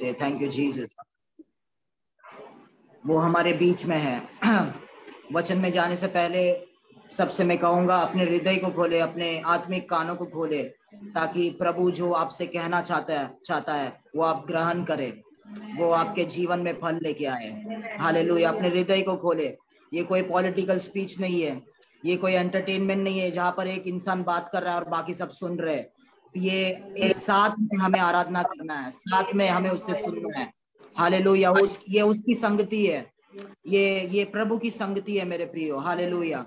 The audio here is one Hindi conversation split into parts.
हैं। थैंक यू जीसस, वो हमारे बीच में है। वचन में जाने से पहले सबसे मैं कहूंगा अपने हृदय को खोले, अपने आत्मिक कानों को खोले, ताकि प्रभु जो आपसे कहना चाहता है वो आप ग्रहण करें, वो आपके जीवन में फल लेके आए। हालेलुया। अपने हृदय को खोले। ये कोई पॉलिटिकल स्पीच नहीं है, ये कोई एंटरटेनमेंट नहीं है जहां पर एक इंसान बात कर रहा है और बाकी सब सुन रहे। ये साथ में हमें आराधना करना है, साथ में हमें उससे सुनना है। हालेलुया। ये उसकी संगति है, ये प्रभु की संगति है मेरे प्रियो। हालेलुया।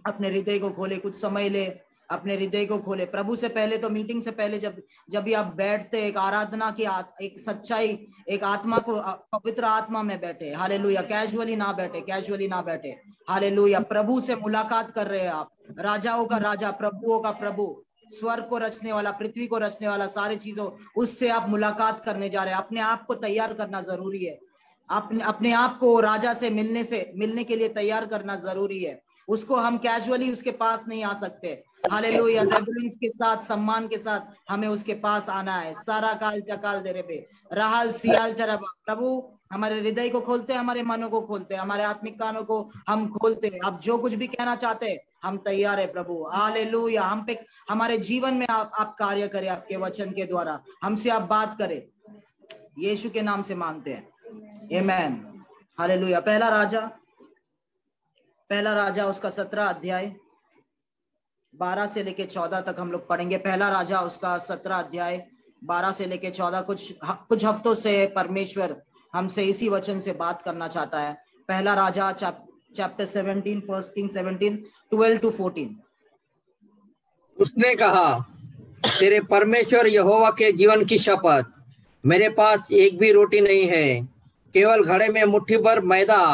अपने हृदय को खोले, कुछ समय ले, अपने हृदय को खोले। प्रभु से पहले तो मीटिंग से पहले जब भी आप बैठते, एक आराधना की एक सच्चाई, एक आत्मा को, पवित्र आत्मा में बैठे। हालेलुया। कैजुअली ना बैठे, कैजुअली ना बैठे। हालेलुया। प्रभु से मुलाकात कर रहे हैं आप, राजाओं का राजा, प्रभुओं का प्रभु, स्वर्ग को रचने वाला, पृथ्वी को रचने वाला, सारी चीजों, उससे आप मुलाकात करने जा रहे हैं। अपने आप को तैयार करना जरूरी है। अपने आप को राजा से मिलने के लिए तैयार करना जरूरी है। उसको हम कैजुअली उसके पास नहीं आ सकते। हालेलुया। रेवरेंस के साथ, सम्मान के साथ हमें उसके पास आना है। सारा काल चकाल दे रे पे राहल सियाल चरा। प्रभु हमारे हृदय को खोलते हैं, हमारे मनों को खोलते हैं, हमारे आत्मिक कानों को हम खोलते हैं। आप जो कुछ भी कहना चाहते हैं हम तैयार है प्रभु। हालेलुया। हम पे, हमारे जीवन में आप कार्य करें, आपके वचन के द्वारा हमसे आप बात करें। यीशु के नाम से मांगते हैं, आमेन। हालेलुया। पहला राजा उसका 17 अध्याय 12 से लेके 14 तक हम लोग पढ़ेंगे। पहला राजा उसका 17 अध्याय 12 से लेके 14। कुछ हफ्तों से परमेश्वर हमसे इसी वचन से बात करना चाहता है। पहला राजा चैप्टर 17, फर्स्ट किंग 17, 12 to 14। उसने कहा, तेरे परमेश्वर यहोवा के जीवन की शपथ, मेरे पास एक भी रोटी नहीं है, केवल घड़े में मुट्ठी भर मैदा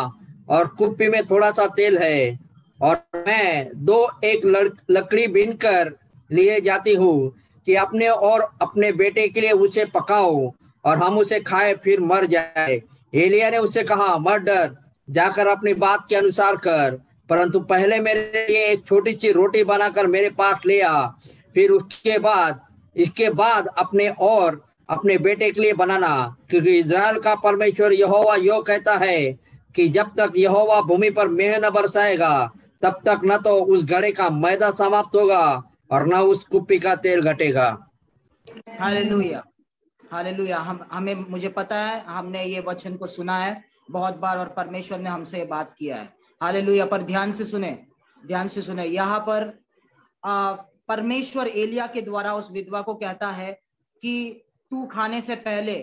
और कुप्पी में थोड़ा सा तेल है, और मैं एक लकड़ी बीनकर लिए जाती हूँ कि अपने और अपने बेटे के लिए उसे पकाओ और हम उसे खाए फिर मर जाए। एलिया ने उससे कहा, मत डर, जाकर अपनी बात के अनुसार कर, परंतु पहले मेरे लिए एक छोटी सी रोटी बनाकर मेरे पास ले आ, फिर इसके बाद अपने और अपने बेटे के लिए बनाना, क्योंकि इज़राइल का परमेश्वर यहोवा यो कहता है कि जब तक यहोवा भूमि पर मेंह न बरसाएगा तब तक न तो उस घड़े का मैदा समाप्त होगा और न उस कुप्पी का तेल घटेगा। हालेलुया। हालेलुया। मुझे पता है, हमने ये वचन को सुना है बहुत बार और परमेश्वर ने हमसे बात किया है। हालेलुया। पर ध्यान से सुने। यहाँ पर परमेश्वर एलिया के द्वारा उस विधवा को कहता है कि तू खाने से पहले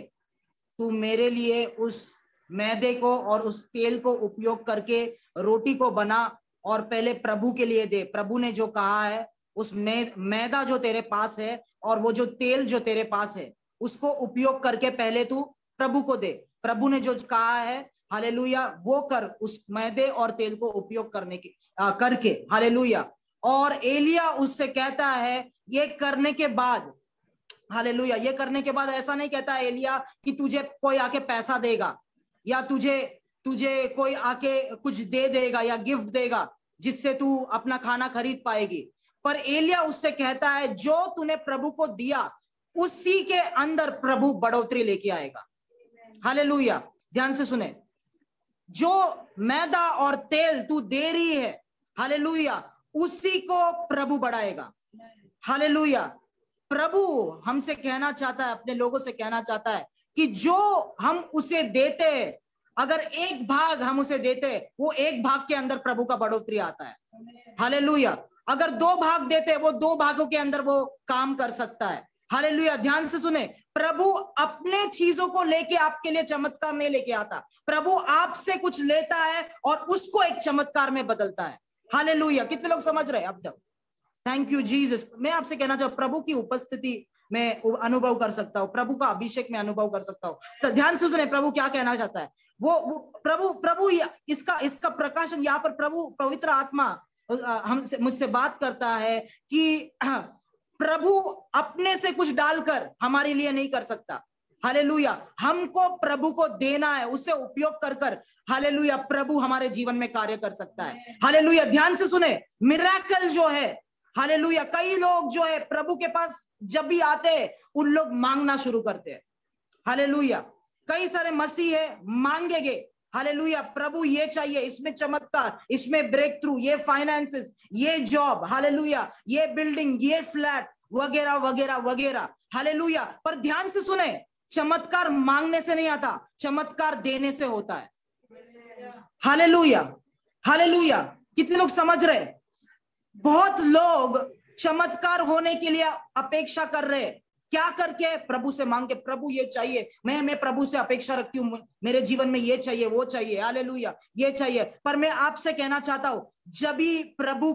तू मेरे लिए उस मैदे को और उस तेल को उपयोग करके रोटी को बना और पहले प्रभु के लिए दे। प्रभु ने जो कहा है, उस मैदा जो तेरे पास है और वो जो तेल जो तेरे पास है उसको उपयोग करके पहले तू प्रभु को दे। प्रभु ने जो कहा है, हालेलुया, वो कर, उस मैदे और तेल को उपयोग करके। हालेलुया। और एलिया उससे कहता है ये करने के बाद, हालेलुया, ये करने के बाद ऐसा नहीं कहता एलिया कि तुझे कोई आके पैसा देगा या तुझे कोई आके कुछ दे देगा या गिफ्ट देगा जिससे तू अपना खाना खरीद पाएगी। पर एलिया उससे कहता है जो तूने प्रभु को दिया उसी के अंदर प्रभु बढ़ोतरी लेके आएगा। हालेलुया। ध्यान से सुने, जो मैदा और तेल तू दे रही है, हालेलुया, उसी को प्रभु बढ़ाएगा। हालेलुया। प्रभु हमसे कहना चाहता है, अपने लोगों से कहना चाहता है कि जो हम उसे देते हैं, अगर एक भाग हम उसे देते हैं, वो एक भाग के अंदर प्रभु का बढ़ोतरी आता है। हालेलुया। अगर 2 भाग देते हैं, वो 2 भागों के अंदर वो काम कर सकता है। हालेलुया। ध्यान से सुने, प्रभु अपने चीजों को लेके आपके लिए चमत्कार नहीं लेके आता। प्रभु आपसे कुछ लेता है और उसको एक चमत्कार में बदलता है। हालेलुया। कितने लोग समझ रहे हैं अब तक? Thank you Jesus. मैं आपसे कहना चाहूँ, प्रभु की उपस्थिति में अनुभव कर सकता हूँ, प्रभु का अभिषेक में अनुभव कर सकता हूँ। तो ध्यान से सुने, प्रभु क्या कहना चाहता है। वो प्रभु इसका प्रकाशन यहाँ पर प्रभु पवित्र आत्मा मुझसे बात करता है कि प्रभु अपने से कुछ डालकर हमारे लिए नहीं कर सकता। हालेलुया। हमको प्रभु को देना है, उसे उपयोग कर हालेलुया प्रभु हमारे जीवन में कार्य कर सकता है। हालेलुया। ध्यान से सुने, मिरेकल जो है, हालेलुया, कई लोग जो है प्रभु के पास जब भी आते हैं उन लोग मांगना शुरू करते हैं। हालेलुया। कई सारे मसीह है मांगेंगे, हालेलुया प्रभु ये चाहिए, इसमें चमत्कार, इसमें ब्रेक थ्रू, ये फाइनेंसेस, ये जॉब, हालेलुया ये बिल्डिंग, ये फ्लैट वगैरह वगैरह वगैरह, हालेलुया। पर ध्यान से सुने, चमत्कार मांगने से नहीं आता, चमत्कार देने से होता है। Hallelujah hallelujah. कितने लोग समझ रहे? बहुत लोग चमत्कार होने के लिए अपेक्षा कर रहे हैं, क्या करके? प्रभु से मांग के, प्रभु ये चाहिए, मैं प्रभु से अपेक्षा रखती हूँ, मेरे जीवन में ये चाहिए, वो चाहिए, हालेलुया ये चाहिए। पर मैं आपसे कहना चाहता हूं, जब भी प्रभु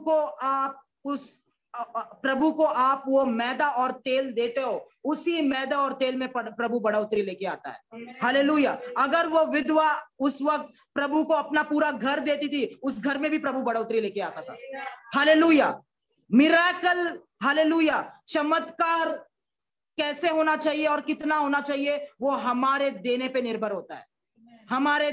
को आप वो मैदा और तेल देते हो, उसी मैदा और तेल में प्रभु बढ़ोतरी लेके आता है। हालेलुया। अगर वो विधवा उस वक्त प्रभु को अपना पूरा घर देती थी, उस घर में भी प्रभु बढ़ोतरी लेके आता था। हालेलुया। मिरेकल, हालेलुया, चमत्कार कैसे होना चाहिए और कितना होना चाहिए, वो हमारे देने पे निर्भर होता है, हमारे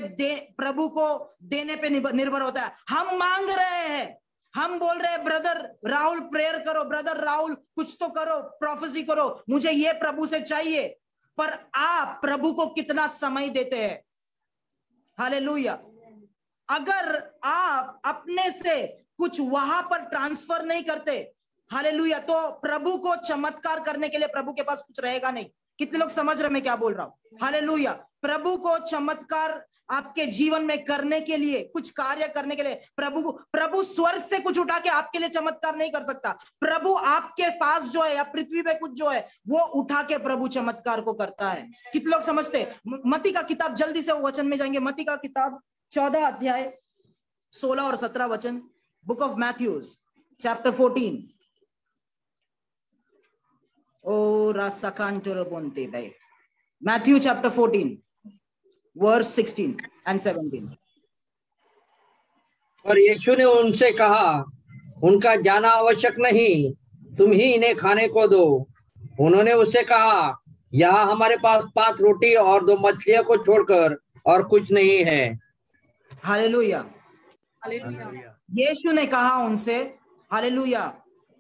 प्रभु को देने पे निर्भर होता है। हम मांग रहे हैं, हम बोल रहे हैं ब्रदर राहुल प्रेयर करो, ब्रदर राहुल कुछ तो करो, प्रोफेसी करो, मुझे ये प्रभु से चाहिए, पर आप प्रभु को कितना समय देते हैं? हालेलुया। अगर आप अपने से कुछ वहां पर ट्रांसफर नहीं करते, हालेलुया, तो प्रभु को चमत्कार करने के लिए प्रभु के पास कुछ रहेगा नहीं। कितने लोग समझ रहे मैं क्या बोल रहा हूं? हालेलुया। प्रभु को चमत्कार आपके जीवन में करने के लिए, कुछ कार्य करने के लिए, प्रभु स्वर्ग से कुछ उठा के आपके लिए चमत्कार नहीं कर सकता। प्रभु आपके पास जो है या पृथ्वी पे कुछ जो है वो उठा के प्रभु चमत्कार को करता है। कितने लोग समझते? मत्ती का किताब, जल्दी से वचन में जाएंगे, मत्ती का किताब 14 अध्याय 16 और 17 वचन, बुक ऑफ मैथ्यूज चैप्टर 14। ओ रासाकांटोर बोलते भाई, मैथ्यू चैप्टर 14 वर्स 16 and 17। और यीशु ने उनसे कहा, उनका जाना आवश्यक नहीं, तुम ही इन्हें खाने को दो। उन्होंने उससे कहा, यहाँ हमारे पास 5 रोटी और 2 मछलियों को छोड़कर और कुछ नहीं है। हालेलुया। यीशु ने कहा उनसे, हालेलुया,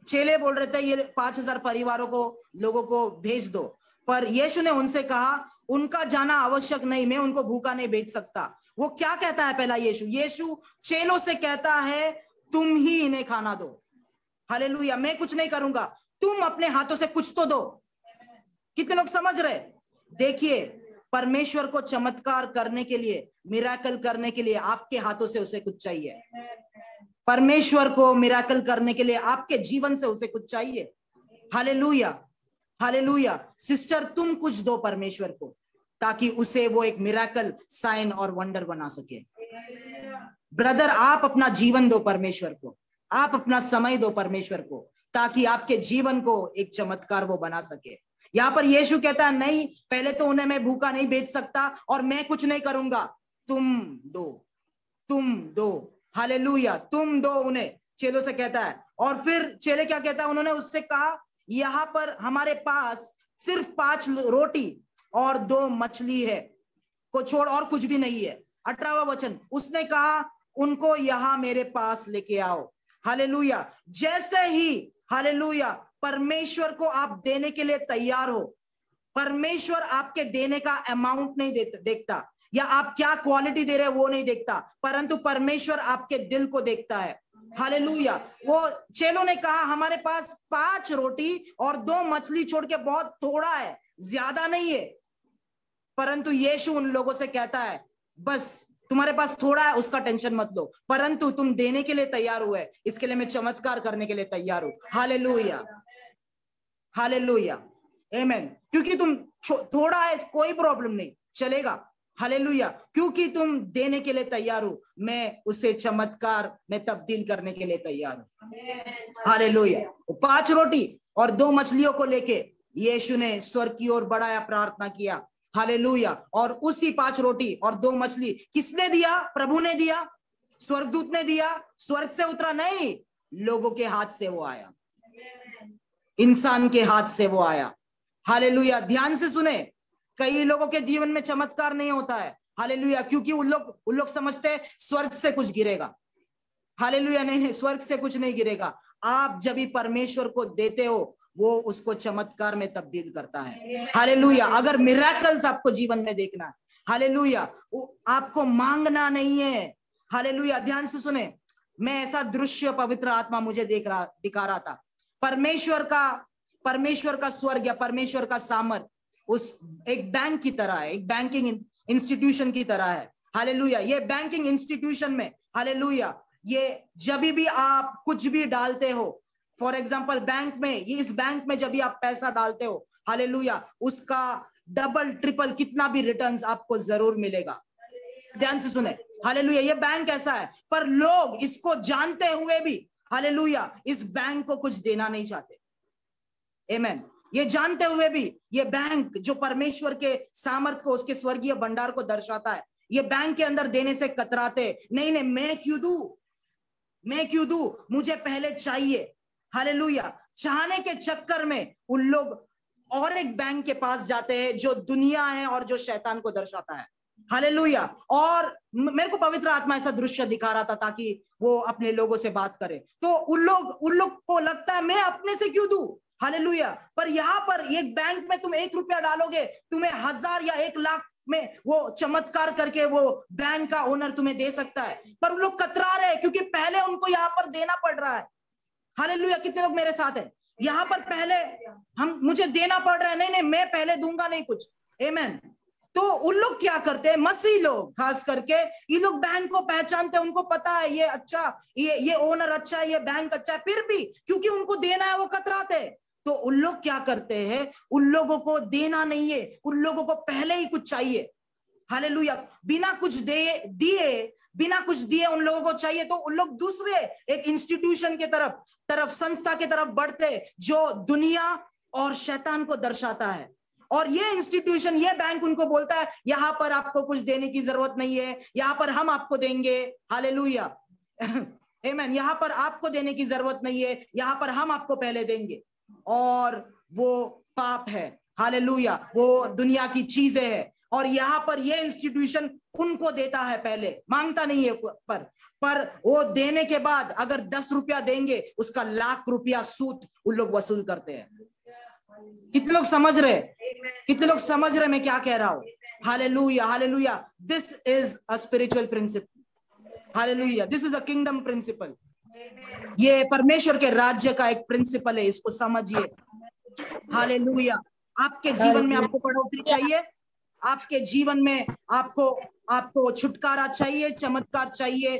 चेले बोल रहे थे ये 5000 परिवारों को, लोगों को भेज दो, पर यीशु ने उनसे कहा उनका जाना आवश्यक नहीं, मैं उनको भूखा नहीं भेज सकता। वो क्या कहता है? पहला यीशु चेलों से कहता है तुम ही इन्हें खाना दो। हालेलुया। मैं कुछ नहीं करूंगा, तुम अपने हाथों से कुछ तो दो। कितने लोग समझ रहे? देखिए, परमेश्वर को चमत्कार करने के लिए, मिरेकल करने के लिए आपके हाथों से उसे कुछ चाहिए। परमेश्वर को मिरेकल करने के लिए आपके जीवन से उसे कुछ चाहिए। Hallelujah hallelujah. सिस्टर, तुम कुछ दो परमेश्वर को, ताकि उसे वो एक मिरेकल, साइन और वंडर बना सके। ब्रदर, आप अपना जीवन दो परमेश्वर को, आप अपना समय दो परमेश्वर को, ताकि आपके जीवन को एक चमत्कार वो बना सके। यहाँ पर यीशु कहता है नहीं, पहले तो उन्हें मैं भूखा नहीं भेज सकता और मैं कुछ नहीं करूंगा, तुम दो। हालेलुया, तुम दो उन्हें, चेलों से कहता है। और फिर चेले क्या कहता है? उन्होंने उससे कहा यहाँ पर हमारे पास सिर्फ 5 रोटी और 2 मछली है को छोड़ और कुछ भी नहीं है। 18वां वचन, उसने कहा उनको यहाँ मेरे पास लेके आओ। हालेलुया। जैसे ही, हालेलुया, परमेश्वर को आप देने के लिए तैयार हो, परमेश्वर आपके देने का अमाउंट नहीं देखता, या आप क्या क्वालिटी दे रहे हैं वो नहीं देखता, परंतु परमेश्वर आपके दिल को देखता है। हालेलुया। वो चेलों ने कहा हमारे पास 5 रोटी और 2 मछली छोड़ के बहुत थोड़ा है, ज्यादा नहीं है, परंतु यीशु उन लोगों से कहता है बस तुम्हारे पास थोड़ा है, उसका टेंशन मत लो, परंतु तुम देने के लिए तैयार हुए, इसके लिए मैं चमत्कार करने के लिए तैयार हूं। Hallelujah hallelujah amen. क्योंकि तुम थोड़ा है, कोई प्रॉब्लम नहीं, चलेगा। हालेलुया। क्योंकि तुम देने के लिए तैयार हो, मैं उसे चमत्कार में तब्दील करने के लिए तैयार हूं। हालेलुया। 5 रोटी और 2 मछलियों को लेके यीशु ने स्वर्ग की ओर बढ़ाया, प्रार्थना किया। हालेलुया। और उसी 5 रोटी और 2 मछली किसने दिया? प्रभु ने दिया, स्वर्गदूत ने दिया, स्वर्ग से उतरा नहीं, लोगों के हाथ से वो आया, इंसान के हाथ से वो आया। हालेलुया। ध्यान से सुने, कई लोगों के जीवन में चमत्कार नहीं होता है। हालेलुया। क्योंकि उन लोग समझते हैं स्वर्ग से कुछ गिरेगा। हालेलुया। नहीं, स्वर्ग से कुछ नहीं गिरेगा। आप जब भी परमेश्वर को देते हो, वो उसको चमत्कार में तब्दील करता है। हालेलुया। अगर मिरेकल्स आपको जीवन में देखना है, हालेलुया। आपको मांगना नहीं है। हालेलुया। ध्यान से सुने, मैं ऐसा दृश्य पवित्र आत्मा मुझे दिखा रहा था। परमेश्वर का स्वर्ग या परमेश्वर का सामर्थ उस एक बैंक की तरह है, एक बैंकिंग इंस्टीट्यूशन की तरह है। हालेलुया। ये बैंकिंग इंस्टीट्यूशन में, हालेलुया, ये जब भी आप कुछ भी डालते हो, फॉर एग्जांपल बैंक में, ये इस बैंक में जब भी आप पैसा डालते हो, हालेलुया, उसका डबल ट्रिपल कितना भी रिटर्न्स आपको जरूर मिलेगा। ध्यान से सुने, हालेलुया। ये बैंक ऐसा है, पर लोग इसको जानते हुए भी, हालेलुया, इस बैंक को कुछ देना नहीं चाहते। आमीन। ये जानते हुए भी ये बैंक जो परमेश्वर के सामर्थ को, उसके स्वर्गीय भंडार को दर्शाता है, ये बैंक के अंदर देने से कतराते। नहीं, मैं क्यों दूं, मुझे पहले चाहिए। हालेलुया। चाहने के चक्कर में उन लोग और एक बैंक के पास जाते हैं जो दुनिया है और जो शैतान को दर्शाता है। हालेलुया। और मेरे को पवित्र आत्मा ऐसा दृश्य दिखा रहा था ताकि वो अपने लोगों से बात करे। तो उन लोग को लगता है मैं अपने से क्यों दूं। हालेलुया। पर यहाँ पर एक बैंक में तुम 1 रुपया डालोगे, तुम्हें 1000 या 1 लाख में वो चमत्कार करके वो बैंक का ओनर तुम्हें दे सकता है। पर उन लोग कतरा रहे क्योंकि पहले उनको यहाँ पर देना पड़ रहा है। हालेलुया। कितने लोग मेरे साथ हैं? यहाँ पर पहले मुझे देना पड़ रहा है। नहीं, मैं पहले दूंगा नहीं कुछ। आमीन। तो उन लोग क्या करते हैं, मसीह लोग खास करके, ये लोग बैंक को पहचानते हैं, उनको पता है ये अच्छा, ये ओनर अच्छा है, ये बैंक अच्छा है, फिर भी क्योंकि उनको देना है वो कतराते हैं। तो उन लोग क्या करते हैं, उन लोगों को देना नहीं है, उन लोगों को पहले ही कुछ चाहिए। हालेलुया। बिना कुछ दिए उन लोगों को चाहिए। तो उन लोग दूसरे एक इंस्टीट्यूशन के तरफ संस्था के तरफ बढ़ते जो दुनिया और शैतान को दर्शाता है। और ये इंस्टीट्यूशन, ये बैंक उनको बोलता है यहां पर आपको कुछ देने की जरूरत नहीं है, यहां पर हम आपको देंगे। हालेलुया। आमीन। यहां पर आपको देने की जरूरत नहीं है, यहां पर हम आपको पहले देंगे। और वो पाप है। हालेलुया। वो दुनिया की चीजें है और यहाँ पर ये इंस्टीट्यूशन उनको देता है, पहले मांगता नहीं है। पर वो देने के बाद अगर 10 रुपया देंगे, उसका 1 लाख रुपया सूद उन लोग वसूल करते हैं। कितने लोग समझ रहे मैं क्या कह रहा हूं? Hallelujah. Hallelujah. This is a spiritual principle. Hallelujah. This is a kingdom principle. ये परमेश्वर के राज्य का एक प्रिंसिपल है, इसको समझिए। हालेलुया। आपके जीवन में आपको बढ़ोतरी चाहिए, आपके जीवन में आपको छुटकारा चाहिए, चमत्कार चाहिए,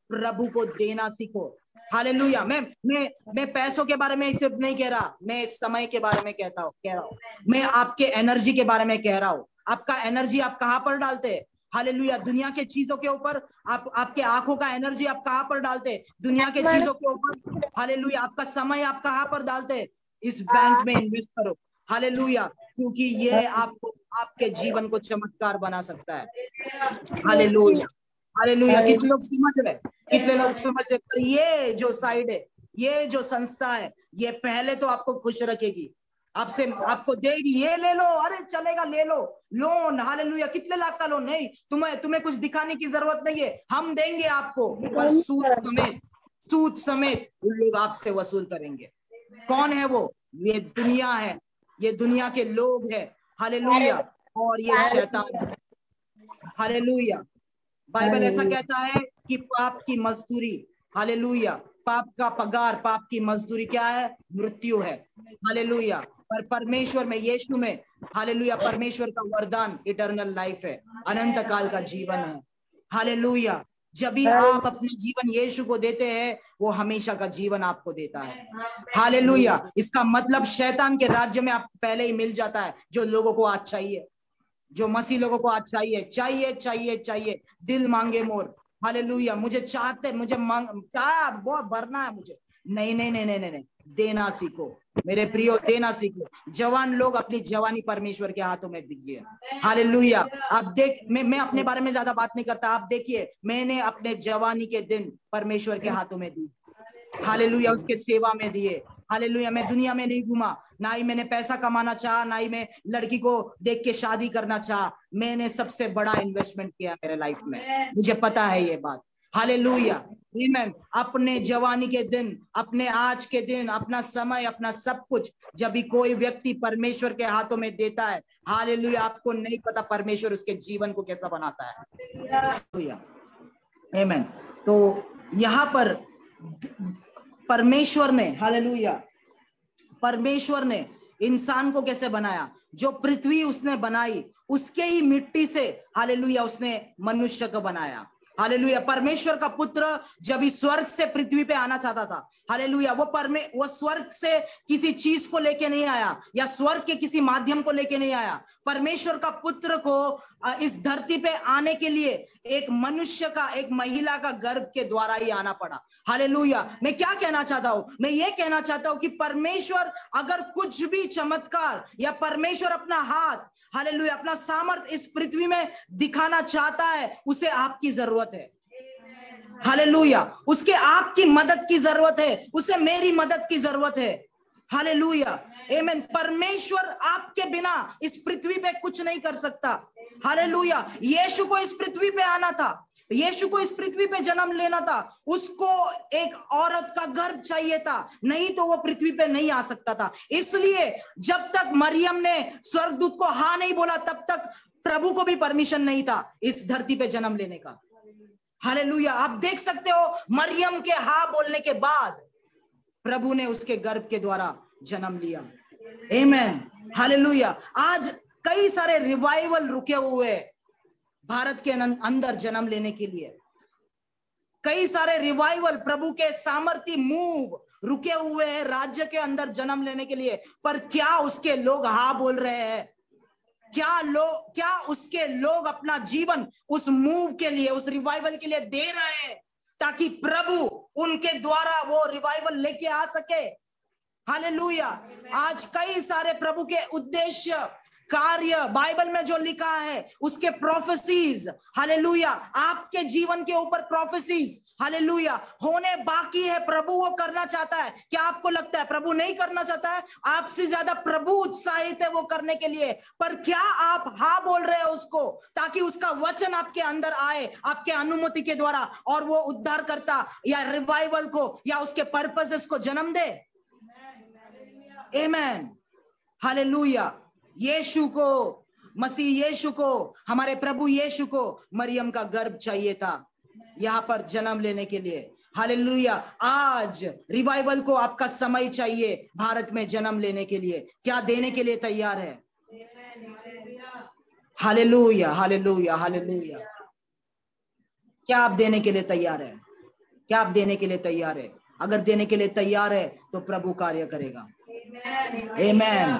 प्रभु को देना सीखो। हालेलुया। मैं पैसों के बारे में सिर्फ नहीं कह रहा, मैं समय के बारे में कह रहा हूं। मैं आपके एनर्जी के बारे में कह रहा हूं। आपका एनर्जी आप कहां पर डालते हैं? हालेलुया। दुनिया के चीजों के ऊपर आपके आंखों का एनर्जी आप कहां पर डालते हैं? दुनिया के चीजों के ऊपर। हालेलुया। आपका समय आप कहां पर डालते हैं? इस बैंक में इन्वेस्ट करो। हालेलुया। क्योंकि ये आपको आपके जीवन को चमत्कार बना सकता है। हालेलुया। हालेलुया। कितने लोग समझ रहे? पर ये जो साइड है, ये जो संस्था है, ये पहले तो आपको खुश रखेगी, आपको देगी, ये ले लो, अरे चलेगा, ले लो लोन। हालेलुया। कितने लाख का लोन? नहीं, तुम्हें कुछ दिखाने की जरूरत नहीं है, हम देंगे आपको। पर सूद समेत उन लोग आपसे वसूल करेंगे। कौन है वो? ये दुनिया है, ये दुनिया के लोग हैं। हालेलुया। और ये शैतान है। हालेलुया। बाइबल ऐसा कहता है कि पाप की मजदूरी, हालेलुया, पाप का पगार, पाप की मजदूरी क्या है? मृत्यु है। हालेलुया। पर परमेश्वर में, यीशु में, हालेलुया, परमेश्वर का वरदान इटर्नल लाइफ है, अनंत काल का जीवन है। हालेलुया। जब भी आप अपने जीवन यीशु को देते हैं, वो हमेशा का जीवन आपको देता है। हालेलुया। इसका मतलब शैतान के राज्य में आपको पहले ही मिल जाता है जो लोगों को आज चाहिए, जो मसीह लोगों को आज चाहिए। दिल मांगे मोर। हालेलुया। मुझे बहुत भरना है मुझे। नहीं, देना सीखो मेरे प्रियो, देना सीखो। जवान लोग अपनी जवानी परमेश्वर के हाथों में दीजिए। हालेलुया। आप मैं अपने बारे में ज्यादा बात नहीं करता। आप देखिए, मैंने अपने जवानी के दिन परमेश्वर के हाथों में दी। हालेलुया। उसके सेवा में दिए। हालेलुया। मैं दुनिया में नहीं घूमा, ना ही मैंने पैसा कमाना चाहा, ना ही मैं लड़की को देख के शादी करना चाहा। मैंने सबसे बड़ा इन्वेस्टमेंट किया मेरे लाइफ में, मुझे पता है ये बात। हालेलुया, आमीन। अपने जवानी के दिन, अपने आज के दिन, अपना समय, अपना सब कुछ जब भी कोई व्यक्ति परमेश्वर के हाथों में देता है, हालेलुया, आपको नहीं पता परमेश्वर उसके जीवन को कैसा बनाता है। हालेलुया, आमीन। तो यहाँ पर परमेश्वर ने, हालेलुया, परमेश्वर ने इंसान को कैसे बनाया? जो पृथ्वी उसने बनाई उसके ही मिट्टी से, हालेलुया, उसने मनुष्य को बनाया। हालेलुया, परमेश्वर का पुत्र जब इस स्वर्ग से पृथ्वी पे आना चाहता था, हालेलुया, वो स्वर्ग से किसी चीज को लेके नहीं आया या स्वर्ग के किसी माध्यम को लेके नहीं आया। परमेश्वर का पुत्र को इस धरती पे आने के लिए एक मनुष्य का, एक महिला का गर्भ के द्वारा ही आना पड़ा। हालेलुया, मैं क्या कहना चाहता हूं? मैं ये कहना चाहता हूं कि परमेश्वर अगर कुछ भी चमत्कार या परमेश्वर अपना हाथ, हालेलुया, अपना सामर्थ इस पृथ्वी में दिखाना चाहता है, उसे आपकी जरूरत है। हालेलुया, उसके आपकी मदद की जरूरत है, उसे मेरी मदद की जरूरत है। हालेलुया, आमीन। परमेश्वर आपके बिना इस पृथ्वी पे कुछ नहीं कर सकता। हालेलुया, यीशु को इस पृथ्वी पे आना था, यीशु को इस पृथ्वी पे जन्म लेना था, उसको एक औरत का गर्भ चाहिए था, नहीं तो वो पृथ्वी पे नहीं आ सकता था। इसलिए जब तक मरियम ने स्वर्गदूत को हाँ नहीं बोला, तब तक प्रभु को भी परमिशन नहीं था इस धरती पे जन्म लेने का। हालेलुया, आप देख सकते हो मरियम के हाँ बोलने के बाद प्रभु ने उसके गर्भ के द्वारा जन्म लिया। आमीन, हालेलुया। आज कई सारे रिवाइवल रुके हुए भारत के अंदर जन्म लेने के लिए, कई सारे रिवाइवल प्रभु के सामर्थी मूव रुके हुए हैं राज्य के अंदर जन्म लेने के लिए, पर क्या उसके लोग हाँ बोल रहे हैं? क्या उसके लोग अपना जीवन उस मूव के लिए, उस रिवाइवल के लिए दे रहे हैं ताकि प्रभु उनके द्वारा वो रिवाइवल लेके आ सके? हालेलुया, आज कई सारे प्रभु के उद्देश्य, कार्य बाइबल में जो लिखा है उसके प्रोफेसीज, हालेलुया, आपके जीवन के ऊपर प्रोफेसीज, हालेलुया, होने बाकी है। प्रभु वो करना चाहता है। क्या आपको लगता है प्रभु नहीं करना चाहता है? आपसे ज्यादा प्रभु उत्साहित है वो करने के लिए, पर क्या आप हाँ बोल रहे हो उसको, ताकि उसका वचन आपके अंदर आए आपके अनुमति के द्वारा और वो उद्धार करता या रिवाइवल को या उसके पर्पसेस को जन्म दे? आमीन, हालेलुया। यीशु को, मसीह यीशु को, हमारे प्रभु यीशु को मरियम का गर्भ चाहिए था यहाँ पर जन्म लेने के लिए। हालेलुया, आज रिवाइवल को आपका समय चाहिए भारत में जन्म लेने के लिए। क्या देने के लिए तैयार है? Hallelujah, hallelujah, hallelujah. क्या आप देने के लिए तैयार है? क्या आप देने के लिए तैयार है? अगर देने के लिए तैयार है तो प्रभु कार्य करेगा। आमीन,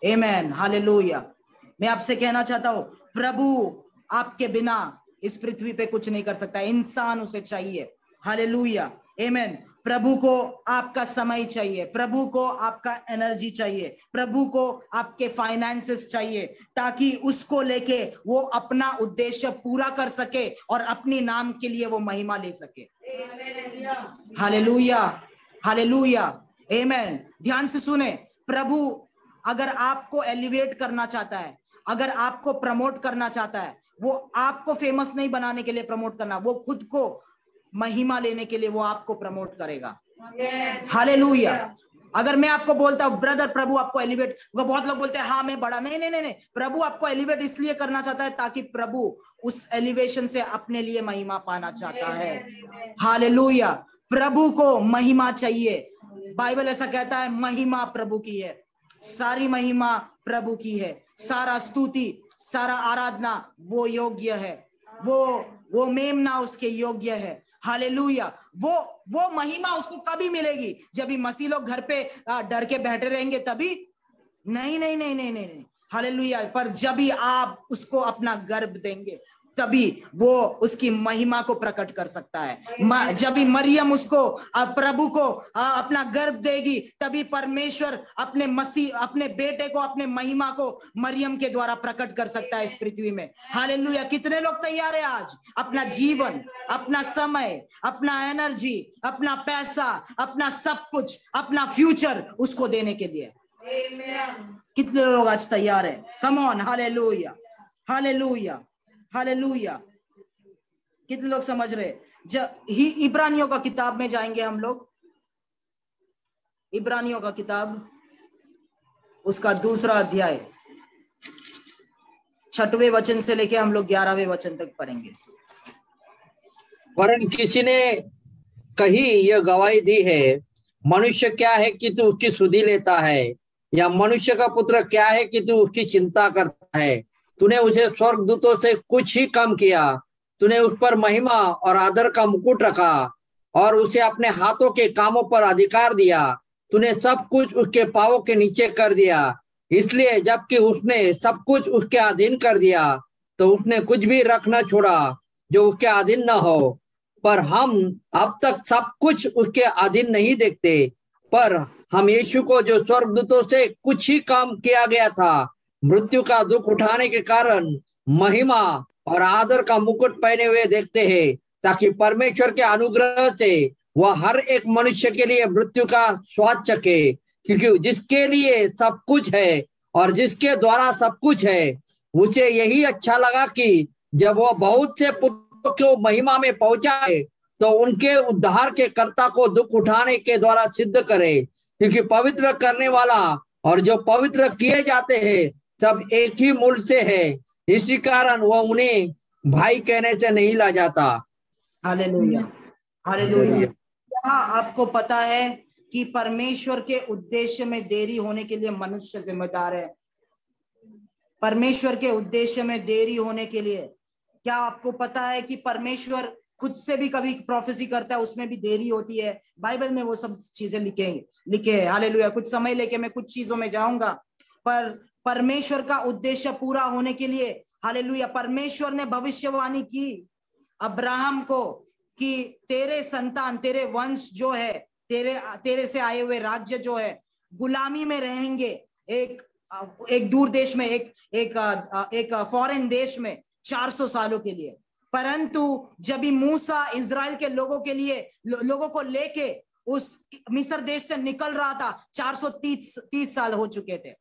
आमीन, हालेलुया। मैं आपसे कहना चाहता हूं, प्रभु आपके बिना इस पृथ्वी पे कुछ नहीं कर सकता। इंसान उसे चाहिए। हालेलुया, आमीन। प्रभु को आपका समय चाहिए, प्रभु को आपका एनर्जी चाहिए, प्रभु को आपके फाइनेंसेस चाहिए, ताकि उसको लेके वो अपना उद्देश्य पूरा कर सके और अपनी नाम के लिए वो महिमा ले सके। हालेलुया, हालेलुया, आमीन। ध्यान से सुने, प्रभु अगर आपको एलिवेट करना चाहता है, अगर आपको प्रमोट करना चाहता है, वो आपको फेमस नहीं बनाने के लिए प्रमोट करना, वो खुद को महिमा लेने के लिए वो आपको प्रमोट करेगा। हालेलुया। अगर मैं आपको बोलता हूं ब्रदर प्रभु आपको एलिवेट, बहुत लोग बोलते हैं हाँ मैं बड़ा, नहीं नहीं नहीं नहीं, प्रभु आपको एलिवेट इसलिए करना चाहता है ताकि प्रभु उस एलिवेशन से अपने लिए महिमा पाना चाहता है। हालेलुया, प्रभु को महिमा चाहिए। बाइबल ऐसा कहता है महिमा प्रभु की है, सारी महिमा प्रभु की है, सारा स्तुति, सारा आराधना वो योग्य है, वो मेमना उसके योग्य है। हालेलुया, वो महिमा उसको कभी मिलेगी? जब भी मसीह लोग घर पे डर के बैठे रहेंगे तभी? नहीं नहीं नहीं नहीं नहीं, नहीं। हालेलुया, पर जब भी आप उसको अपना गर्भ देंगे तभी वो उसकी महिमा को प्रकट कर सकता है। जब भी मरियम उसको प्रभु को अपना गर्भ देगी तभी परमेश्वर अपने मसीह, अपने बेटे को, अपने महिमा को मरियम के द्वारा प्रकट कर सकता है इस पृथ्वी में। हालेलुया, कितने लोग तैयार है आज अपना जीवन, अपना समय, अपना एनर्जी, अपना पैसा, अपना सब कुछ, अपना फ्यूचर उसको देने के लिए? कितने लोग आज तैयार है? Come on, hallelujah, hallelujah, hallelujah. कितने लोग समझ रहे? इब्रानियों का किताब में जाएंगे हम लोग, इब्रानियों का किताब उसका 2 अध्याय 6वें वचन से लेके हम लोग 11वें वचन तक पढ़ेंगे। वरन किसी ने कही यह गवाही दी है, मनुष्य क्या है कि तू उसकी सुधि लेता है, या मनुष्य का पुत्र क्या है कि तू उसकी चिंता करता है। तूने उसे स्वर्गदूतों से कुछ ही कम किया, तूने उस पर महिमा और आदर का मुकुट रखा और उसे अपने हाथों के कामों पर अधिकार दिया। तूने सब कुछ उसके पांवों के नीचे कर दिया, इसलिए जबकि उसने सब कुछ उसके अधीन कर दिया तो उसने कुछ भी रख न छोड़ा जो उसके अधीन न हो। पर हम अब तक सब कुछ उसके अधीन नहीं देखते, पर हम यीशु को जो स्वर्गदूतों से कुछ ही कम किया गया था, मृत्यु का दुख उठाने के कारण महिमा और आदर का मुकुट पहने हुए देखते हैं, ताकि परमेश्वर के अनुग्रह से वह हर एक मनुष्य के लिए मृत्यु का स्वाद चखे। क्योंकि जिसके लिए सब कुछ है और जिसके द्वारा सब कुछ है, उसे यही अच्छा लगा कि जब वह बहुत से पुत्रों को महिमा में पहुंचाए तो उनके उद्धार के कर्ता को दुख उठाने के द्वारा सिद्ध करे। क्योंकि पवित्र करने वाला और जो पवित्र किए जाते हैं सब एक ही मूल से है, इसी कारण वह उन्हें भाई कहने से नहीं ला जाता। Hallelujah, hallelujah. क्या आपको पता है कि परमेश्वर के उद्देश्य में देरी होने के लिए मनुष्य जिम्मेदार है? परमेश्वर के उद्देश्य में देरी होने के लिए क्या आपको पता है कि परमेश्वर खुद से भी कभी प्रोफेसी करता है, उसमें भी देरी होती है। बाइबल में वो सब चीजें लिखे हैं। हालेलुया। कुछ समय लेके मैं कुछ चीजों में जाऊंगा, पर परमेश्वर का उद्देश्य पूरा होने के लिए, हालेलुया, परमेश्वर ने भविष्यवाणी की अब्राहम को कि तेरे संतान, तेरे वंश जो है, तेरे से आए हुए राज्य जो है गुलामी में रहेंगे, एक दूर देश में, एक फॉरेन देश में 400 सालों के लिए। परंतु जब भी मूसा इजराइल के लोगों को लेके उस मिस्र देश से निकल रहा था, 430 साल हो चुके थे।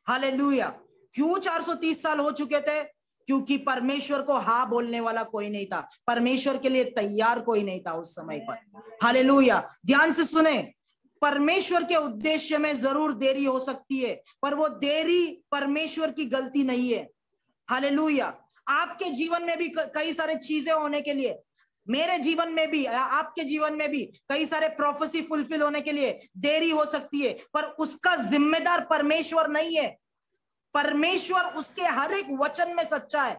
हालेलुया। क्यों 430 साल हो चुके थे? क्योंकि परमेश्वर को हाँ बोलने वाला कोई नहीं था, परमेश्वर के लिए तैयार कोई नहीं था उस समय पर। हालेलुया। ध्यान से सुने, परमेश्वर के उद्देश्य में जरूर देरी हो सकती है, पर वो देरी परमेश्वर की गलती नहीं है। हालेलुया। आपके जीवन में भी कई सारे चीजें होने के लिए, मेरे जीवन में भी, आपके जीवन में भी कई सारे प्रोफेसी फुलफिल होने के लिए देरी हो सकती है, पर उसका जिम्मेदार परमेश्वर नहीं है। परमेश्वर उसके हर एक वचन में सच्चा है।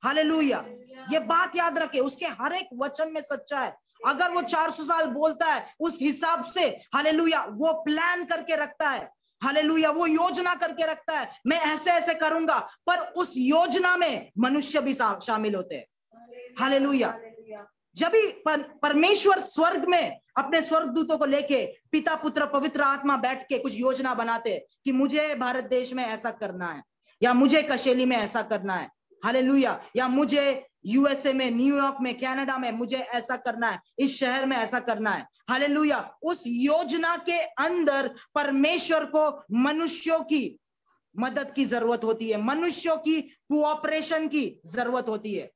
हालेलुया। ये बात याद रखे, उसके हर एक वचन में सच्चा है। अगर वो 400 साल बोलता है, उस हिसाब से, हालेलुया, वो प्लान करके रखता है। हालेलुया। वो योजना करके रखता है, मैं ऐसे ऐसे करूंगा, पर उस योजना में मनुष्य भी शामिल होते हैं। हालेलुया। जब भी परमेश्वर स्वर्ग में अपने स्वर्गदूतों को लेके पिता पुत्र पवित्र आत्मा बैठ के कुछ योजना बनाते कि मुझे भारत देश में ऐसा करना है, या मुझे कशेली में ऐसा करना है, हालेलुया, या मुझे यूएसए में, न्यूयॉर्क में, कनाडा में मुझे ऐसा करना है, इस शहर में ऐसा करना है। हालेलुया। उस योजना के अंदर परमेश्वर को मनुष्यों की मदद की जरूरत होती है, मनुष्यों की कोऑपरेशन की जरूरत होती है।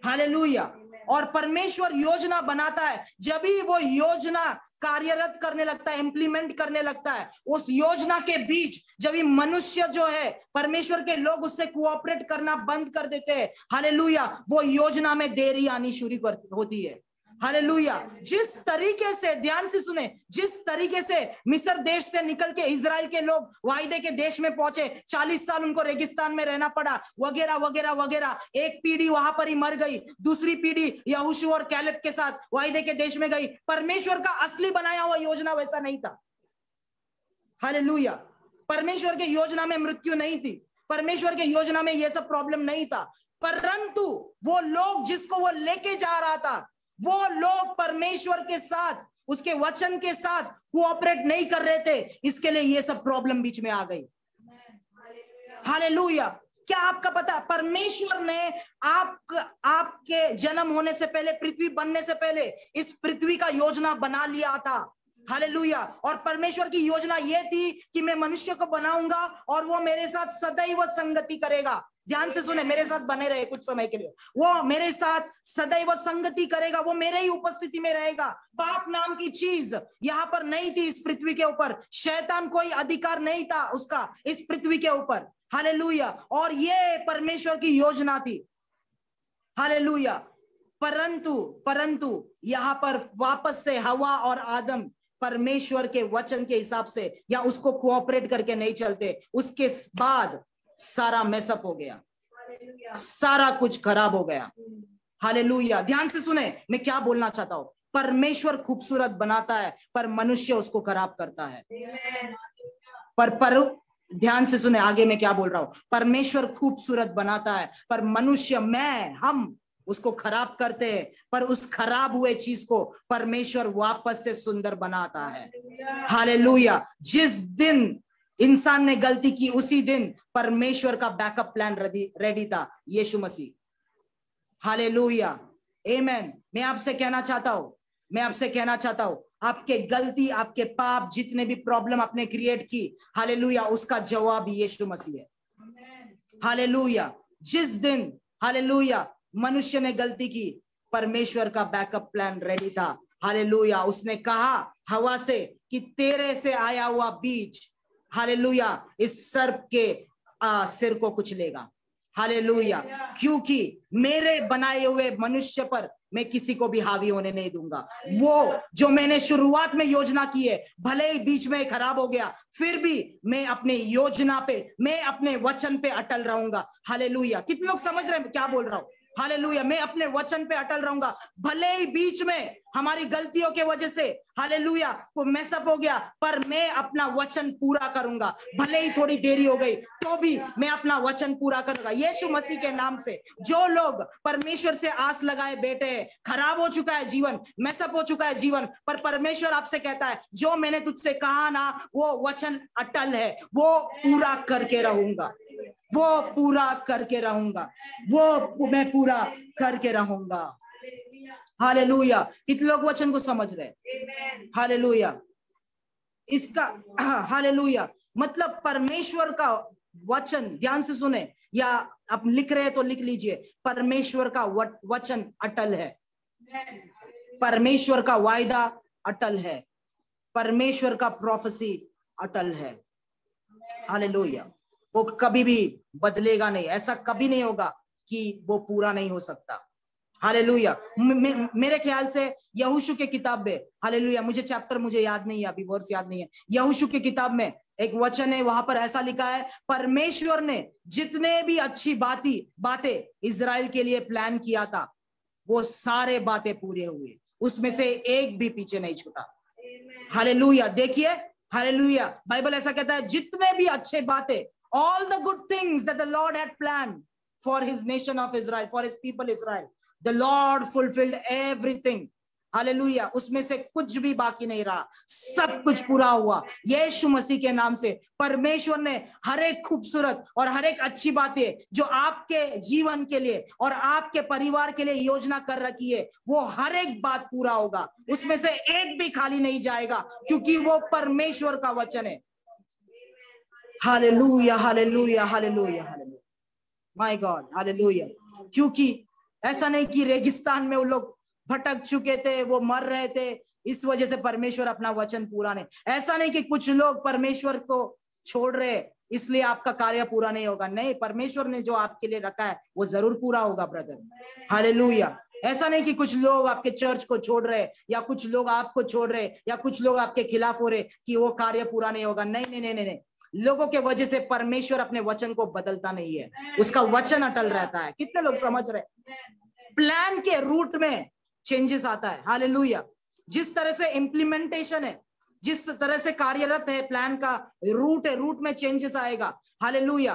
हालेलुया। और परमेश्वर योजना बनाता है, जब भी वो योजना कार्यरत करने लगता है, इंप्लीमेंट करने लगता है, उस योजना के बीच जब भी मनुष्य जो है, परमेश्वर के लोग उससे कोऑपरेट करना बंद कर देते हैं, हालेलुया, वो योजना में देरी आनी शुरू होती है। हालेलुया। जिस तरीके से, ध्यान से सुने, जिस तरीके से मिस्र देश से निकल के इजराइल के लोग वायदे के देश में पहुंचे, 40 साल उनको रेगिस्तान में रहना पड़ा, वगैरह वगैरह वगैरह। एक पीढ़ी वहां पर ही मर गई, दूसरी पीढ़ी यहोशू और कैलेब के साथ वायदे के देश में गई। परमेश्वर का असली बनाया हुआ योजना वैसा नहीं था। हालेलुया। परमेश्वर के योजना में मृत्यु नहीं थी, परमेश्वर के योजना में यह सब प्रॉब्लम नहीं था, परंतु वो लोग जिसको वो लेके जा रहा था, वो लोग परमेश्वर के साथ, उसके वचन के साथ कोऑपरेट नहीं कर रहे थे, इसके लिए ये सब प्रॉब्लम बीच में आ गई। हालेलुया। क्या आपका पता, परमेश्वर ने आपके जन्म होने से पहले, पृथ्वी बनने से पहले इस पृथ्वी का योजना बना लिया था। हालेलुया। और परमेश्वर की योजना ये थी कि मैं मनुष्य को बनाऊंगा और वो मेरे साथ सदैव संगति करेगा। ध्यान से सुने, मेरे साथ बने रहे कुछ समय के लिए। वो मेरे साथ सदैव संगति करेगा, वो मेरे ही उपस्थिति में रहेगा। पाप नाम की चीज यहाँ पर नहीं थी इस पृथ्वी के ऊपर, शैतान कोई अधिकार नहीं था उसका इस पृथ्वी के ऊपर। हालेलुया। और ये परमेश्वर की योजना थी। हालेलुया। परंतु यहाँ पर वापस से हवा और आदम परमेश्वर के वचन के हिसाब से या उसको कोऑपरेट करके नहीं चलते, उसके बाद सारा मेसअप हो गया, सारा कुछ खराब हो गया। हालेलुया। ध्यान से सुने, मैं क्या बोलना चाहता हूं। परमेश्वर खूबसूरत बनाता है पर मनुष्य उसको खराब करता है। पर ध्यान से सुने, आगे मैं क्या बोल रहा हूं। परमेश्वर खूबसूरत बनाता है पर मनुष्य, हम उसको खराब करते हैं, पर उस खराब हुए चीज को परमेश्वर वापस से सुंदर बनाता है। हालेलुया। जिस दिन इंसान ने गलती की उसी दिन परमेश्वर का बैकअप प्लान रेडी था, यीशु मसीह। हालेलुया। आमेन। मैं आपसे कहना चाहता हूं, आपके गलती, आपके पाप, जितने भी प्रॉब्लम आपने क्रिएट की, हालेलुया, उसका जवाब यीशु मसीह है। हालेलुया। जिस दिन, हालेलुया, मनुष्य ने गलती की, परमेश्वर का बैकअप प्लान रेडी था। हालेलुया। उसने कहा हवा से कि तेरे से आया हुआ बीज, हालेलुया, इस सर्प के सिर को कुचलेगा। हालेलुया। क्योंकि मेरे बनाए हुए मनुष्य पर मैं किसी को भी हावी होने नहीं दूंगा। वो जो मैंने शुरुआत में योजना की है, भले ही बीच में खराब हो गया, फिर भी मैं अपने योजना पे, मैं अपने वचन पे अटल रहूंगा। हालेलुया। कितने लोग समझ रहे हैं क्या बोल रहा हूं। हालेलुया। मैं अपने वचन पे अटल रहूंगा, भले ही बीच में हमारी गलतियों के वजह से, हालेलुया, को मैसअप हो गया, पर मैं अपना वचन पूरा करूंगा। भले ही थोड़ी देरी हो गई तो भी मैं अपना वचन पूरा करूंगा यीशु मसीह के नाम से। जो लोग परमेश्वर से आस लगाए बैठे हैं, खराब हो चुका है जीवन, मैसअप हो चुका है जीवन, पर परमेश्वर आपसे कहता है जो मैंने तुझसे कहा ना, वो वचन अटल है, वो पूरा करके रहूंगा, वो पूरा करके रहूंगा, वो मैं पूरा करके रहूंगा। हालेलुया। कितने लोग वचन को समझ रहे। हालेलुया। इसका हालेलुया मतलब परमेश्वर का वचन, ध्यान से सुने, या आप लिख रहे हैं तो लिख लीजिए, परमेश्वर का वचन अटल है, परमेश्वर का वायदा अटल है, परमेश्वर का प्रोफेसी अटल है। हालेलुया। वो कभी भी बदलेगा नहीं, ऐसा कभी नहीं होगा कि वो पूरा नहीं हो सकता। हालेलुया। मेरे ख्याल से यहोशू के किताब में, हालेलुया, मुझे चैप्टर मुझे याद नहीं है अभी, वर्ष याद नहीं है, यहोशू के किताब में एक वचन है, वहां पर ऐसा लिखा है, परमेश्वर ने जितने भी अच्छी बातें इजराइल के लिए प्लान किया था, वो सारे बातें पूरे हुए, उसमें से एक भी पीछे नहीं छूटा। हालेलुया। देखिए, हालेलुया, बाइबल ऐसा कहता है, जितने भी अच्छे बातें, all the good things that the Lord had planned for his nation of Israel, for his people Israel, the Lord fulfilled everything. Hallelujah. उसमें से कुछ भी बाकी नहीं रहा, सब कुछ पूरा हुआ यीशु मसीह के नाम से। परमेश्वर ने हर एक खूबसूरत और हर एक अच्छी बातें जो आपके जीवन के लिए और आपके परिवार के लिए योजना कर रखी है, वो हर एक बात पूरा होगा, उसमें से एक भी खाली नहीं जाएगा, क्योंकि वो परमेश्वर का वचन है। Hallelujah, hallelujah, hallelujah, hallelujah, my God, hallelujah. क्योंकि ऐसा नहीं कि रेगिस्तान में वो लोग भटक चुके थे, वो मर रहे थे, इस वजह से परमेश्वर अपना वचन पूरा नहीं। ऐसा नहीं कि कुछ लोग परमेश्वर को छोड़ रहे इसलिए आपका कार्य पूरा नहीं होगा। नहीं, परमेश्वर ने जो आपके लिए रखा है वो जरूर पूरा होगा ब्रदर। हालेलुया। ऐसा नहीं कि कुछ लोग आपके चर्च को छोड़ रहे, या कुछ लोग आपको छोड़ रहे, या कुछ लोग आपके खिलाफ हो रहे कि वो कार्य पूरा नहीं होगा। नहीं नहीं नहीं नहीं, नहीं। लोगों के वजह से परमेश्वर अपने वचन को बदलता नहीं है, उसका वचन अटल रहता है। कितने लोग समझ रहे। प्लान के रूट में चेंजेस आता है। हालेलुया। जिस तरह से इम्प्लीमेंटेशन है, जिस तरह से कार्यरत है प्लान का रूट है, रूट में चेंजेस आएगा। हालेलुया।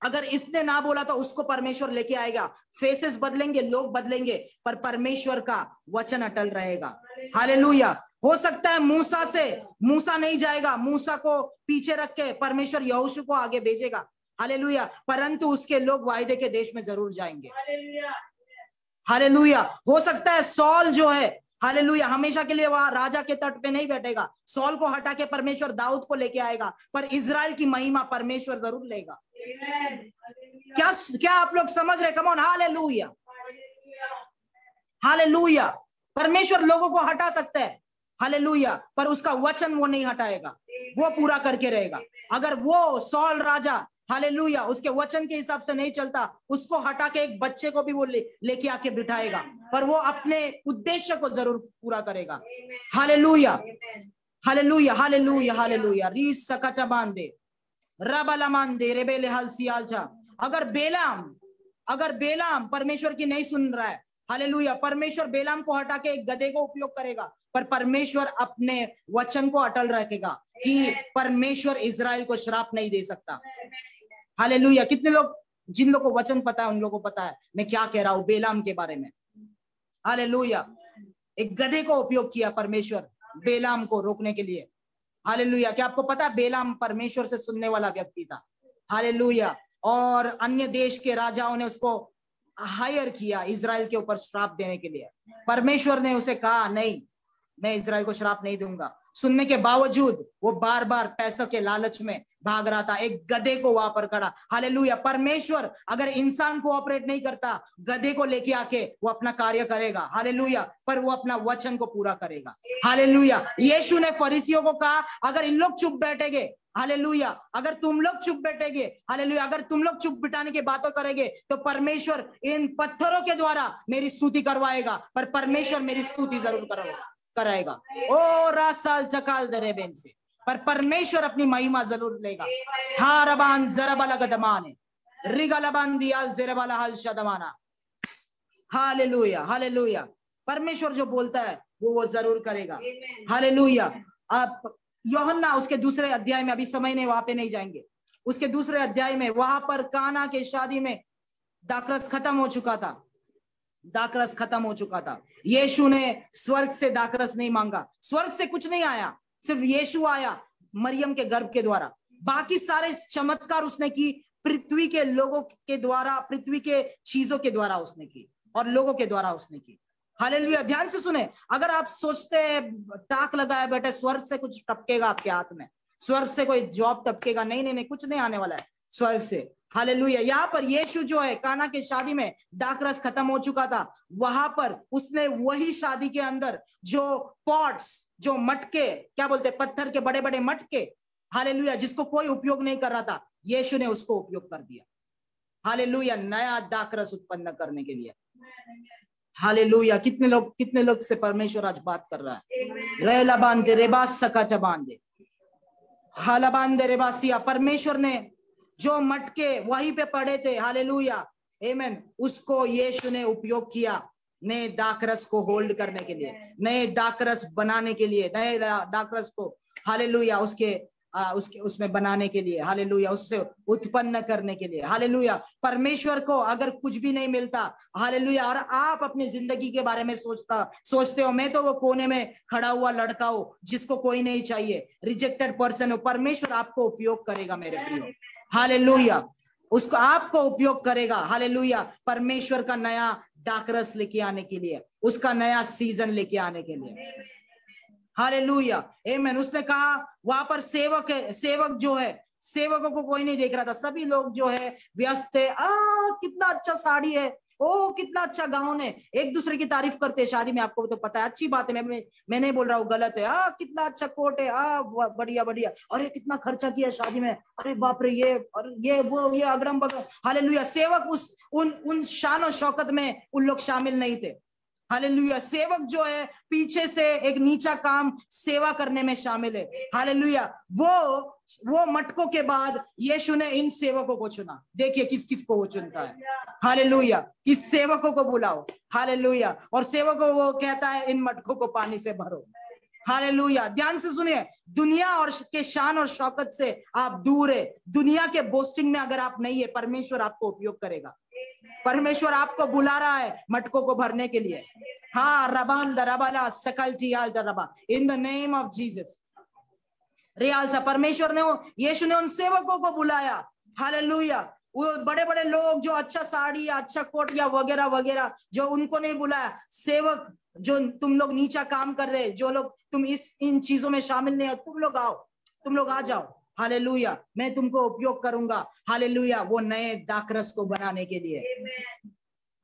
अगर इसने ना बोला तो उसको परमेश्वर लेके आएगा। फेसेस बदलेंगे, लोग बदलेंगे, पर परमेश्वर का वचन अटल रहेगा। हालेलुया। हो सकता है मूसा नहीं जाएगा, मूसा को पीछे रख के परमेश्वर यहोशू को आगे भेजेगा। हालेलुया। परंतु उसके लोग वायदे के देश में जरूर जाएंगे। हालेलुया। हो सकता है सॉल जो है, हालेलुया, हमेशा के लिए वहां राजा के तट पे नहीं बैठेगा, सॉल को हटा के परमेश्वर दाऊद को लेके आएगा, पर इजराइल की महिमा परमेश्वर जरूर लेगा। क्या क्या आप लोग समझ रहे? Come on, hallelujah, hallelujah. परमेश्वर लोगों को हटा सकता है, हालेलुया, पर उसका वचन वो नहीं हटाएगा, वो पूरा करके रहेगा। अगर वो सॉल राजा, हालेलुया, उसके वचन के हिसाब से नहीं चलता, उसको हटा के एक बच्चे को भी वो लेके आके बिठाएगा, पर वो अपने उद्देश्य को जरूर पूरा करेगा। Hallelujah, hallelujah, hallelujah, hallelujah. रीस सकटा बांधे रबला मांदे रेबेले हलसियालचा। अगर बेलाम परमेश्वर की नहीं सुन रहा है, हालेलुया, परमेश्वर बेलाम को हटा के एक गधे को उपयोग करेगा, पर परमेश्वर अपने वचन को अटल रखेगा कि परमेश्वर इजराइल को श्राप नहीं दे सकता। हालेलुया। कितने लोग, जिन लोगों को वचन पता है उन लोगों को पता है मैं क्या कह रहा हूं बेलाम के बारे में। हालेलुया। एक गधे को उपयोग किया परमेश्वर बेलाम को रोकने के लिए। हालेलुया। क्या आपको पता है बेलाम परमेश्वर से सुनने वाला व्यक्ति था? हालेलुया। और अन्य देश के राजाओं ने उसको हायर किया इजराइल के ऊपर श्राप देने के लिए। परमेश्वर ने उसे कहा नहीं, मैं इजराइल को श्राप नहीं दूंगा। सुनने के बावजूद वो बार बार पैसों के लालच में भाग रहा था, एक गधे को वहां पर खड़ा। हालेलुया। परमेश्वर अगर इंसान को ऑपरेट नहीं करता, गधे को लेके आके वो अपना कार्य करेगा। हालेलुया। पर वो अपना वचन को पूरा करेगा। हालेलुया। यीशु ने फरीसियों को कहा अगर इन लोग चुप बैठेंगे, हालेलुया, अगर तुम लोग चुप बैठेंगे, हालेलुया, अगर तुम लोग चुप बिठाने की बातों करेंगे तो परमेश्वर इन पत्थरों के द्वारा मेरी स्तुति करवाएगा, पर परमेश्वर मेरी स्तुति जरूर कराएगा। ओ रासाल चकाल दरेबेन से, पर परमेश्वर अपनी महिमा जरूर लेगा। हा रबान जरबला गदमाने रिगलबान दियाल जरबला हल शदमाना। Hallelujah, hallelujah. परमेश्वर जो बोलता है वो जरूर करेगा। हालेलुया। अब यूहन्ना उसके दूसरे अध्याय में, अभी समय नहीं, वहां पे नहीं जाएंगे, उसके दूसरे अध्याय में वहां पर काना के शादी में दाखरस खत्म हो चुका था। दाखरस खत्म हो चुका था। यीशु ने स्वर्ग से दाखरस नहीं मांगा, स्वर्ग से कुछ नहीं आया, सिर्फ यीशु आया मरियम के गर्भ के द्वारा। बाकी सारे चमत्कार उसने की पृथ्वी के लोगों के द्वारा, पृथ्वी के चीजों के द्वारा उसने की और लोगों के द्वारा उसने की। हालेलुया। ध्यान से सुने, अगर आप सोचते ताक लगाए बैठे स्वर्ग से कुछ टपकेगा आपके हाथ में, स्वर्ग से कोई जॉब टपकेगा, नहीं नहीं नहीं, कुछ नहीं आने वाला है स्वर्ग से। हालेलुया। यहाँ पर यीशु जो है काना के शादी में दाखरस खत्म हो चुका था, वहां पर उसने वही शादी के अंदर जो पॉट्स, जो मटके, क्या बोलते, पत्थर के बड़े बड़े मटके, हालेलुया, जिसको कोई उपयोग नहीं कर रहा था, यीशु ने उसको उपयोग कर दिया। हालेलुया। नया दाखरस उत्पन्न करने के लिए। हालेलुया। कितने लोग से परमेश्वर आज बात कर रहा है। रेला बांधे रेबास सकाचा बांधे हाला बांधे रेबासिया। परमेश्वर ने जो मटके वहीं पे पड़े थे, हालेलुया, आमीन, उसको यीशु ने उपयोग किया नए दाखरस को होल्ड करने के लिए, नए दाखरस बनाने के लिए, नए दाखरस को, हालेलुया, उसमें बनाने के लिए, हालेलुया, उससे उत्पन्न करने के लिए। हालेलुया। परमेश्वर को अगर कुछ भी नहीं मिलता, हालेलुया, और आप अपनी जिंदगी के बारे में सोचते हो मैं तो वो कोने में खड़ा हुआ लड़का हूं जिसको कोई नहीं चाहिए, रिजेक्टेड पर्सन हो, परमेश्वर आपको उपयोग करेगा मेरे प्रियो। हालेलुया। उसको आपको उपयोग करेगा। हालेलुया। परमेश्वर का नया दाखरस लेके आने के लिए, उसका नया सीजन लेके आने के लिए। हालेलुया, आमीन। उसने कहा वहां पर सेवक जो है, सेवकों को कोई नहीं देख रहा था, सभी लोग जो है व्यस्त थे। कितना अच्छा साड़ी है, ओ कितना अच्छा गाउन है, एक दूसरे की तारीफ करते हैं शादी में। आपको तो पता है, अच्छी बात है, मैं नहीं बोल रहा हूँ गलत है। कितना अच्छा कोट है, बढ़िया बढ़िया, अरे कितना खर्चा किया शादी में, अरे बाप रे, ये वो ये अगड़म बगड़म। हालेलुया। सेवक उन शान और शौकत में उन लोग शामिल नहीं थे। हालेलुया। सेवक जो है पीछे से एक नीचा काम सेवा करने में शामिल है। हालेलुया। वो मटकों के बाद यीशु ने इन सेवकों को चुना। देखिए किस किस को वो चुनता है। हालेलुया। किस सेवकों को बुलाओ। हालेलुया। और सेवकों वो कहता है इन मटकों को पानी से भरो। हालेलुया। ध्यान से सुनिए, दुनिया और के शान और शौकत से आप दूर है, दुनिया के बोस्टिंग में अगर आप नहीं है, परमेश्वर आपको उपयोग करेगा। परमेश्वर आपको बुला रहा है मटकों को भरने के लिए। हाँ, रबान दरबाला सकल जियाल दरबा, in the name of Jesus. रियाल सा परमेश्वर ने, यीशु ने उन सेवकों को बुलाया। हालेलुया। वो बड़े बड़े लोग जो अच्छा साड़ी या अच्छा कोट या वगैरह वगैरह, जो उनको नहीं बुलाया। सेवक जो तुम लोग नीचा काम कर रहे, जो लोग तुम इन चीजों में शामिल नहीं हो, तुम लोग आओ, तुम लोग आ जाओ। हालेलुया, मैं तुमको उपयोग करूंगा, हालेलुया, वो नए दाखरस को बनाने के लिए।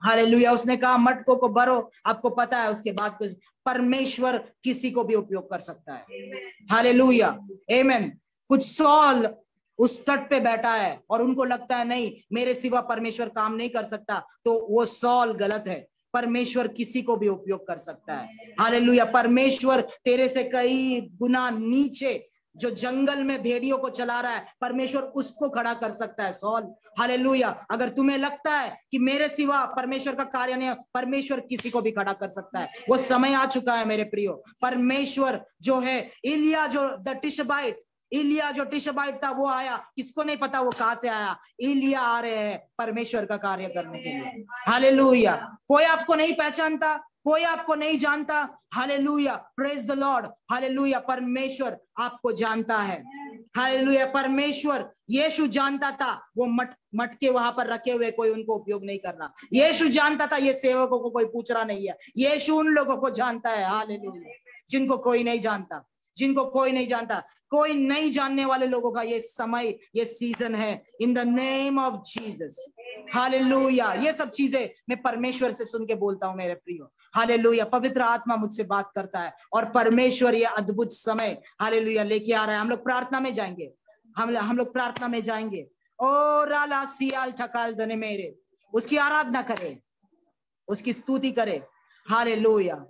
हालेलुया, उसने कहा मटकों को भरो। आपको पता है उसके बाद कुछ, परमेश्वर किसी को भी उपयोग कर सकता है। हालेलुया, आमेन। कुछ सॉल उस तट पे बैठा है और उनको लगता है नहीं, मेरे सिवा परमेश्वर काम नहीं कर सकता, तो वो सॉल गलत है। परमेश्वर किसी को भी उपयोग कर सकता है। हालेलुया, परमेश्वर तेरे से कई गुना नीचे जो जंगल में भेड़ियों को चला रहा है, परमेश्वर उसको खड़ा कर सकता है सॉल। हालेलुया, अगर तुम्हें लगता है कि मेरे सिवा परमेश्वर का कार्य नहीं है, परमेश्वर किसी को भी खड़ा कर सकता है। वो समय आ चुका है मेरे प्रियो। परमेश्वर जो है, इलिया जो टिशबाइट था, वो आया, किसको नहीं पता वो कहां से आया। इलिया आ रहे हैं परमेश्वर का कार्य करने के लिए। हालेलुया, कोई आपको नहीं पहचानता, कोई आपको नहीं जानता। Hallelujah, praise the Lord. Hallelujah, परमेश्वर आपको जानता है। हालेलुया, परमेश्वर, यीशु जानता था वो मटके वहां पर रखे हुए, कोई उनको उपयोग नहीं करना। यीशु जानता था ये सेवकों को कोई पूछ रहा नहीं है। यीशु उन लोगों को जानता है, हालेलुया, जिनको कोई नहीं जानता, कोई नहीं जानने वाले लोगों का ये समय, ये सीजन है। इन the name of Jesus, hallelujah. ये सब चीजें मैं परमेश्वर से सुन के बोलता हूं मेरे प्रियो। हालेलुया, पवित्र आत्मा मुझसे बात करता है और परमेश्वर ये अद्भुत समय, हालेलुया, लेके आ रहा है। हम लोग प्रार्थना में जाएंगे, हम लोग प्रार्थना में जाएंगे। ओ राला सियाल ठकाल धने मेरे, उसकी आराधना करे, उसकी स्तुति करे। हालेलुया,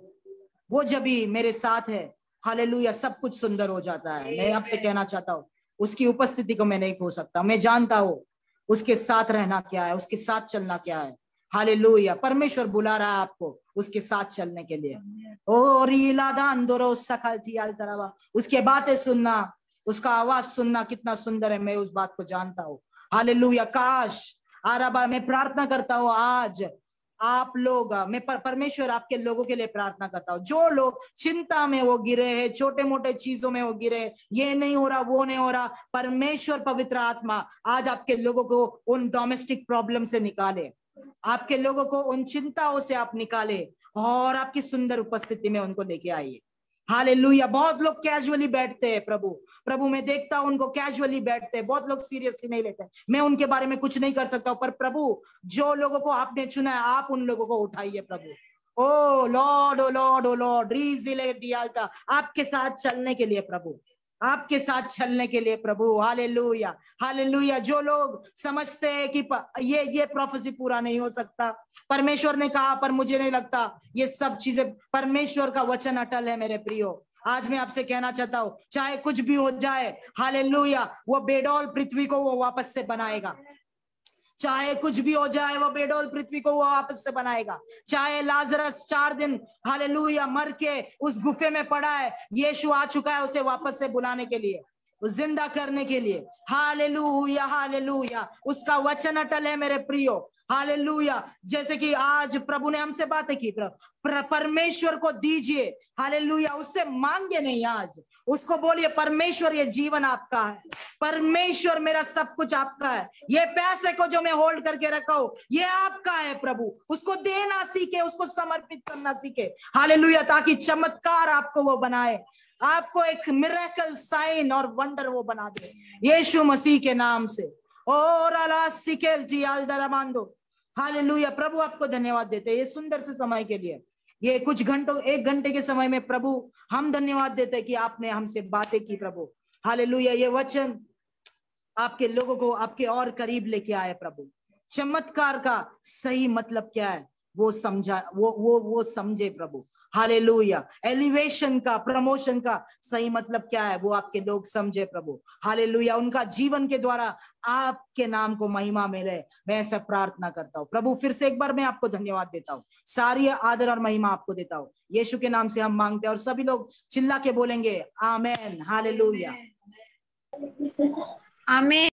वो जब भी मेरे साथ है, हालेलुया, सब कुछ सुंदर हो जाता है। मैं आपसे कहना चाहता हूँ, उसकी उपस्थिति को मैं नहीं खो सकता। मैं जानता हूँ उसके साथ रहना क्या है, उसके साथ चलना क्या है। हालेलुया, परमेश्वर बुला रहा है आपको उसके साथ चलने के लिए। ओ रीला दान दोरो सखल थी आल तरवा, उसके बातें सुनना, उसका आवाज सुनना कितना सुंदर है, मैं उस बात को जानता हूँ। हालेलुया, काश आराबा, मैं प्रार्थना करता हूँ आज आप लोग, मैं परमेश्वर आपके लोगों के लिए प्रार्थना करता हूँ, जो लोग चिंता में वो गिरे हैं, छोटे मोटे चीजों में वो गिरे, ये नहीं हो रहा, वो नहीं हो रहा, परमेश्वर पवित्र आत्मा आज आपके लोगों को उन डोमेस्टिक प्रॉब्लम से निकाले, आपके लोगों को उन चिंताओं से आप निकाले और आपकी सुंदर उपस्थिति में उनको लेके आइए। हालेलुया, बहुत लोग कैजुअली बैठते हैं, प्रभु मैं देखता हूं उनको कैजुअली बैठते हैं, बहुत लोग सीरियसली नहीं लेते। मैं उनके बारे में कुछ नहीं कर सकता हूं, पर प्रभु जो लोगों को आपने चुना है, आप उन लोगों को उठाइए प्रभु। ओ लॉर्ड, ओ लॉर्ड, ओ लॉर्ड, रीजिले दियालता, आपके साथ चलने के लिए प्रभु, आपके साथ चलने के लिए प्रभु। Hallelujah, hallelujah. जो लोग समझते हैं कि ये प्रोफेसी पूरा नहीं हो सकता, परमेश्वर ने कहा पर मुझे नहीं लगता, ये सब चीजें, परमेश्वर का वचन अटल है मेरे प्रियो। आज मैं आपसे कहना चाहता हूं, चाहे कुछ भी हो जाए, हालेलुया, वो बेडौल पृथ्वी को वो वापस से बनाएगा। चाहे कुछ भी हो जाए, वो बेडौल पृथ्वी को वो वापस से बनाएगा। चाहे लाजरस 4 दिन हालेलुया मर के उस गुफे में पड़ा है, यीशु आ चुका है उसे वापस से बुलाने के लिए, जिंदा करने के लिए। हालेलुया, हालेलुया, उसका वचन अटल है मेरे प्रियो। हालेलुया, जैसे कि आज प्रभु ने हमसे बातें की, परमेश्वर को दीजिए, हालेलुया, उससे मांगे नहीं, आज उसको बोलिए परमेश्वर ये जीवन आपका है, परमेश्वर मेरा सब कुछ आपका है, ये पैसे को जो मैं होल्ड करके रखा हूं ये आपका है प्रभु। उसको देना सीखे, उसको समर्पित करना सीखे। हालेलुया, ताकि चमत्कार आपको वो बनाए, आपको एक मिरेकल साइन और वंडर वो बना दे यीशु मसीह के नाम से। और अला सिकेल जियाल दरमांदो, हालेलुया। प्रभु आपको धन्यवाद देते हैं ये सुंदर से समय के लिए, ये कुछ घंटों, 1 घंटे के समय में प्रभु हम धन्यवाद देते हैं कि आपने हमसे बातें की प्रभु। हालेलुया, ये वचन आपके लोगों को आपके और करीब लेके आए प्रभु। चमत्कार का सही मतलब क्या है वो समझा, वो समझे प्रभु। हालेलुया, एलिवेशन का, प्रमोशन का सही मतलब क्या है वो आपके लोग समझे प्रभु। हालेलुया, उनका जीवन के द्वारा आपके नाम को महिमा मिले, मैं ऐसा प्रार्थना करता हूँ प्रभु। फिर से एक बार मैं आपको धन्यवाद देता हूँ, सारी आदर और महिमा आपको देता हूँ, यीशु के नाम से हम मांगते हैं। और सभी लोग चिल्ला के बोलेंगे आमेन। हालेलुया, आमेन।